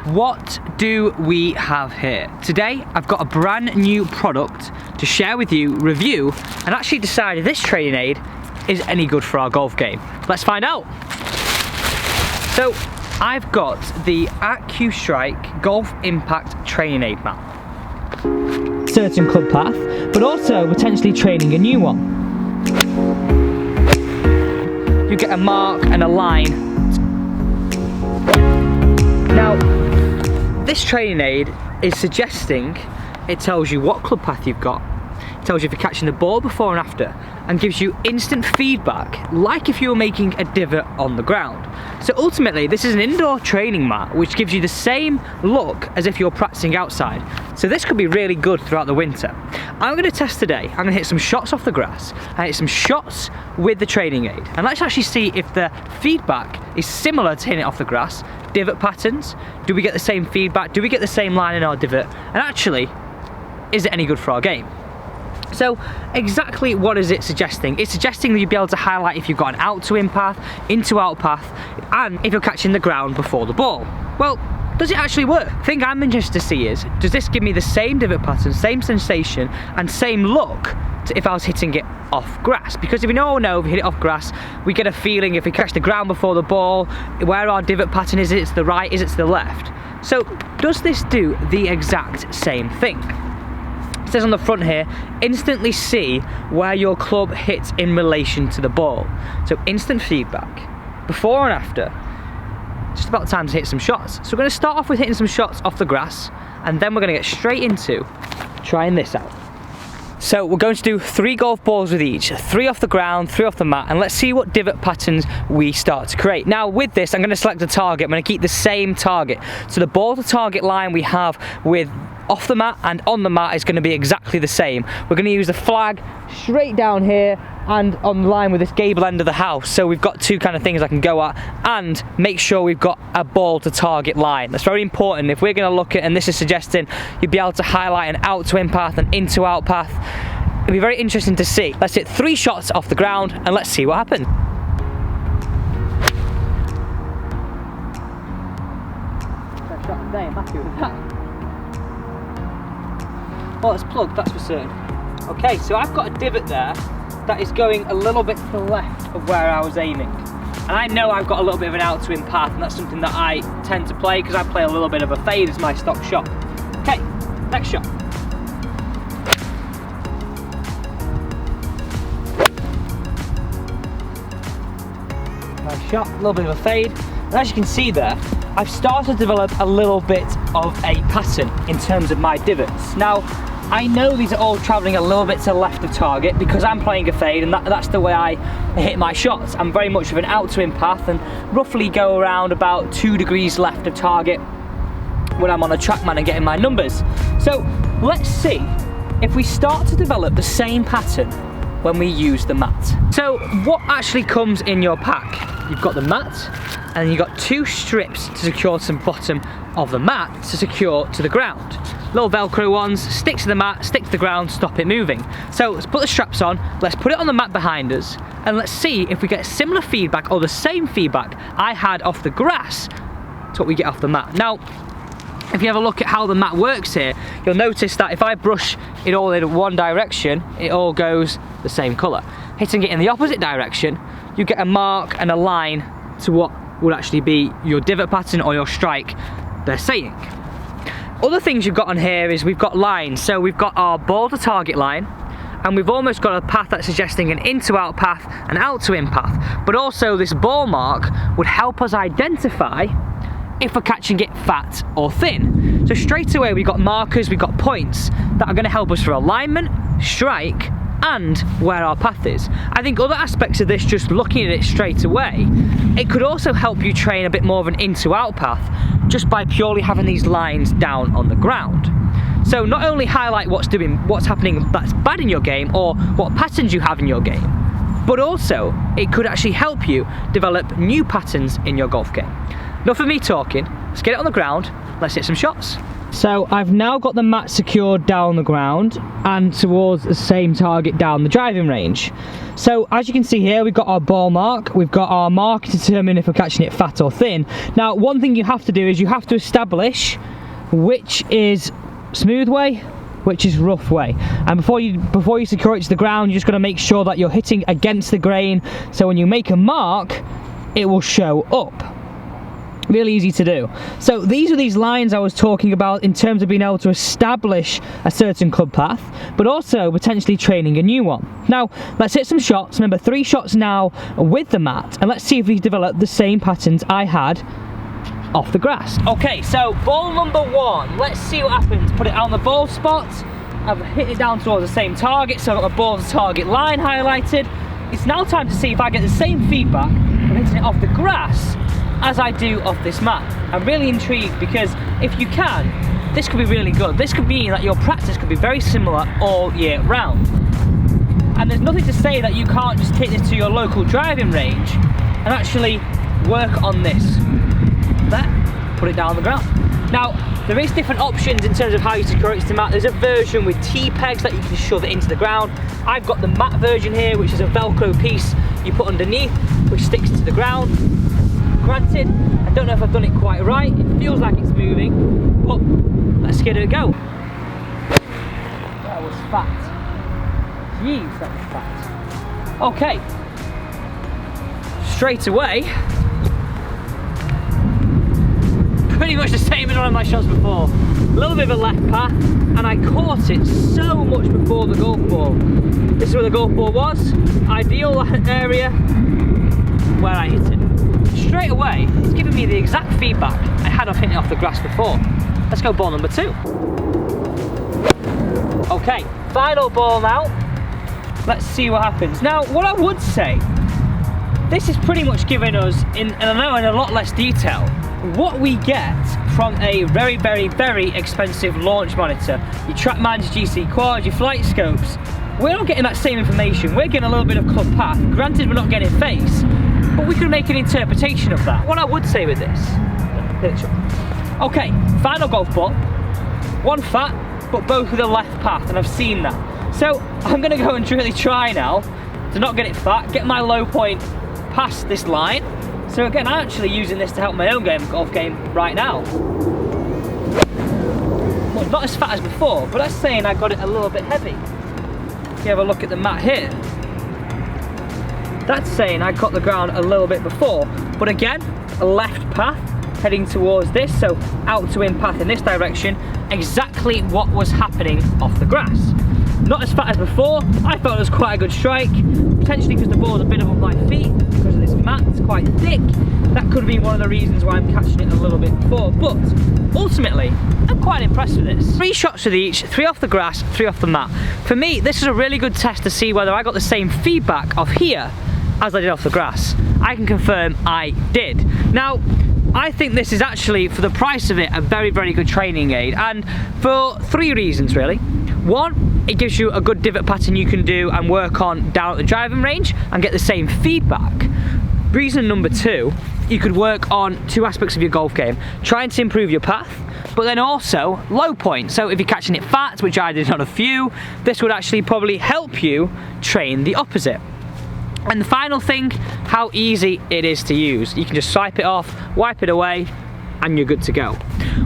what do we have here? Today I've got a brand new product to share with you, review, and actually decide if this training aid is any good for our golf game. Let's find out. So I've got the AccuStrike Golf Impact Training Aid mat. Certain club path, but also potentially training a new one. You get a mark and a line. Now, this training aid is suggesting, it tells you what club path you've got, it tells you if you're catching the ball before and after, and gives you instant feedback, like if you were making a divot on the ground. So ultimately, this is an indoor training mat, which gives you the same look as if you're practicing outside. So this could be really good throughout the winter. I'm going to test today. I'm going to hit some shots off the grass and hit some shots with the training aid. And let's actually see if the feedback is similar to hitting it off the grass. Divot patterns, do we get the same feedback? Do we get the same line in our divot? And actually, is it any good for our game? So exactly what is it suggesting? It's suggesting that you'll be able to highlight if you've got an out to in path, into out path, and if you're catching the ground before the ball. Well, does it actually work? The thing I'm interested to see is, does this give me the same divot pattern, same sensation, and same look to if I was hitting it off grass? Because if we all know if we hit it off grass, we get a feeling if we catch the ground before the ball, where our divot pattern is, it to the right, is it to the left? So does this do the exact same thing? It says on the front here, instantly see where your club hits in relation to the ball. So instant feedback, before and after. Just about time to hit some shots. So we're going to start off with hitting some shots off the grass, and then we're going to get straight into trying this out. So we're going to do 3 golf balls with each, 3 off the ground, 3 off the mat, and let's see what divot patterns we start to create. Now with this, I'm going to select a target. I'm going to keep the same target. So the ball to target line we have with off the mat and on the mat is going to be exactly the same. We're going to use the flag straight down here and on line with this gable end of the house. So we've got 2 kind of things I can go at, and make sure we've got a ball to target line. That's very important. If we're going to look at, and this is suggesting you'd be able to highlight an out to in path and into out path, it'd be very interesting to see. Let's hit 3 shots off the ground and let's see what happens. First shot today, I'm happy with that. Well, it's plugged, that's for certain. Okay, so I've got a divot there that is going a little bit to the left of where I was aiming. And I know I've got a little bit of an out to in path, and that's something that I tend to play because I play a little bit of a fade as my stock shot. Okay, next shot. Nice shot, a little bit of a fade. And as you can see there, I've started to develop a little bit of a pattern in terms of my divots. Now, I know these are all travelling a little bit to the left of target because I'm playing a fade, and that's the way I hit my shots. I'm very much of an out to in path and roughly go around about 2 degrees left of target when I'm on a trackman and getting my numbers. So let's see if we start to develop the same pattern when we use the mat. So what actually comes in your pack? You've got the mat, and you've got 2 strips to secure to the bottom of the mat to secure to the ground. Little Velcro ones, stick to the mat, stick to the ground, stop it moving. So let's put the straps on, let's put it on the mat behind us, and let's see if we get similar feedback or the same feedback I had off the grass to what we get off the mat. Now, if you have a look at how the mat works here, you'll notice that if I brush it all in one direction, it all goes the same colour. Hitting it in the opposite direction, you get a mark and a line to what would actually be your divot pattern or your strike they're saying. Other things you've got on here is we've got lines. So we've got our ball to target line, and we've almost got a path that's suggesting an into out path, an out to in path. But also this ball mark would help us identify if we're catching it fat or thin. So straight away we've got markers, we've got points that are going to help us for alignment, strike, and where our path is. I think other aspects of this, just looking at it straight away, it could also help you train a bit more of an into out path just by purely having these lines down on the ground. So not only highlight what's happening that's bad in your game or what patterns you have in your game, but also it could actually help you develop new patterns in your golf game. Enough of me talking, let's get it on the ground, let's hit some shots. So I've now got the mat secured down the ground and towards the same target down the driving range. So as you can see here, we've got our ball mark, we've got our mark to determine if we're catching it fat or thin. Now one thing you have to do is you have to establish which is smooth way, which is rough way, and before you secure it to the ground, you just got to make sure that you're hitting against the grain, so when you make a mark it will show up. Really easy to do. So these are these lines I was talking about in terms of being able to establish a certain club path, but also potentially training a new one. Now let's hit some shots. Remember, 3 shots now with the mat, and let's see if we develop the same patterns I had off the grass. Okay, so ball number 1, let's see what happens. Put it out on the ball spot, I've hit it down towards the same target, so I've got my ball's target line highlighted. It's now time to see if I get the same feedback from hitting it off the grass as I do off this mat. I'm really intrigued, because if you can, this could be really good. This could mean that your practice could be very similar all year round. And there's nothing to say that you can't just take this to your local driving range and actually work on this. There, put it down on the ground. Now, there is different options in terms of how you secure it to the mat. There's a version with T-pegs that you can shove it into the ground. I've got the mat version here, which is a Velcro piece you put underneath, which sticks to the ground. Granted, I don't know if I've done it quite right. It feels like it's moving, but let's give it a go. That was fat. Jeez, that was fat. Okay. Straight away, pretty much the same as one of my shots before. A little bit of a left path, and I caught it so much before the golf ball. This is where the golf ball was. Ideal area where I hit it. Straight away, it's giving me the exact feedback I had of hitting it off the grass before. Let's go ball number 2. Okay, final ball now. Let's see what happens. Now, what I would say, this is pretty much giving us, and I know in a lot less detail, what we get from a very, very, very expensive launch monitor. Your TrackMans, GC quads, your flight scopes. We're not getting that same information. We're getting a little bit of club path. Granted, we're not getting face, but we can make an interpretation of that. What I would say with this, okay, final golf ball, 1 fat, but both with a left path, and I've seen that. So I'm gonna go and really try now to not get it fat, get my low point past this line. So again, I'm actually using this to help my own golf game right now. Well, not as fat as before, but that's saying I got it a little bit heavy. If you have a look at the mat here, that's saying I got the ground a little bit before, but again, a left path heading towards this, so out to in path in this direction, exactly what was happening off the grass. Not as fat as before. I felt it was quite a good strike, potentially because the ball's a bit above my feet, because of this mat, it's quite thick. That could have been one of the reasons why I'm catching it a little bit before, but ultimately, I'm quite impressed with this. 3 shots with each, 3 off the grass, 3 off the mat. For me, this is a really good test to see whether I got the same feedback off here as I did off the grass. I can confirm I did. Now, I think this is actually, for the price of it, a very, very good training aid, and for 3 reasons really. 1, it gives you a good divot pattern you can do and work on down at the driving range and get the same feedback. Reason number 2, you could work on 2 aspects of your golf game, trying to improve your path, but then also low point. So if you're catching it fat, which I did on a few, this would actually probably help you train the opposite. And the final thing, how easy it is to use. You can just swipe it off, wipe it away, and you're good to go.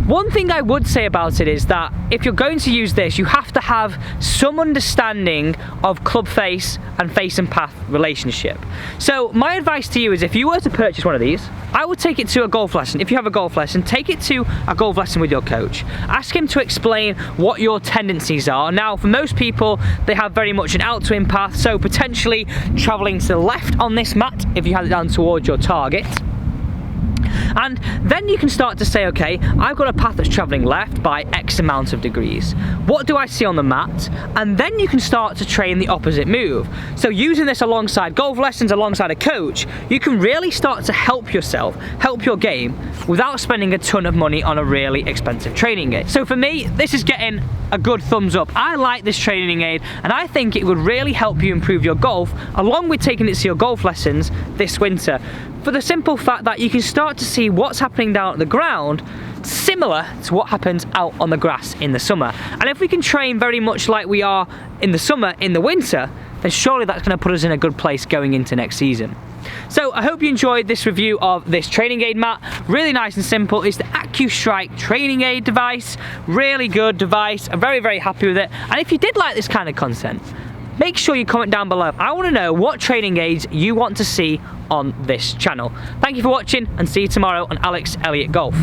One thing I would say about it is that if you're going to use this, you have to have some understanding of club face and face and path relationship. So my advice to you is, if you were to purchase one of these, I would take it to a golf lesson. If you have a golf lesson, take it to a golf lesson with your coach. Ask him to explain what your tendencies are. Now, for most people, they have very much an out to in path, so potentially traveling to the left on this mat if you had it down towards your target. And then you can start to say, okay, I've got a path that's traveling left by X amount of degrees. What do I see on the mat? And then you can start to train the opposite move. So using this alongside golf lessons, alongside a coach, you can really start to help yourself, help your game, without spending a ton of money on a really expensive training aid. So for me, this is getting a good thumbs up. I like this training aid, and I think it would really help you improve your golf, along with taking it to your golf lessons this winter. For the simple fact that you can start to see what's happening down at the ground similar to what happens out on the grass in the summer. And if we can train very much like we are in the summer, in the winter, then surely that's going to put us in a good place going into next season. So I hope you enjoyed this review of this training aid mat. Really nice and simple. It's the AccuStrike training aid device. Really good device. I'm very, very happy with it. And if you did like this kind of content, make sure you comment down below. I want to know what training aids you want to see on this channel. Thank you for watching, and see you tomorrow on Alex Elliott Golf.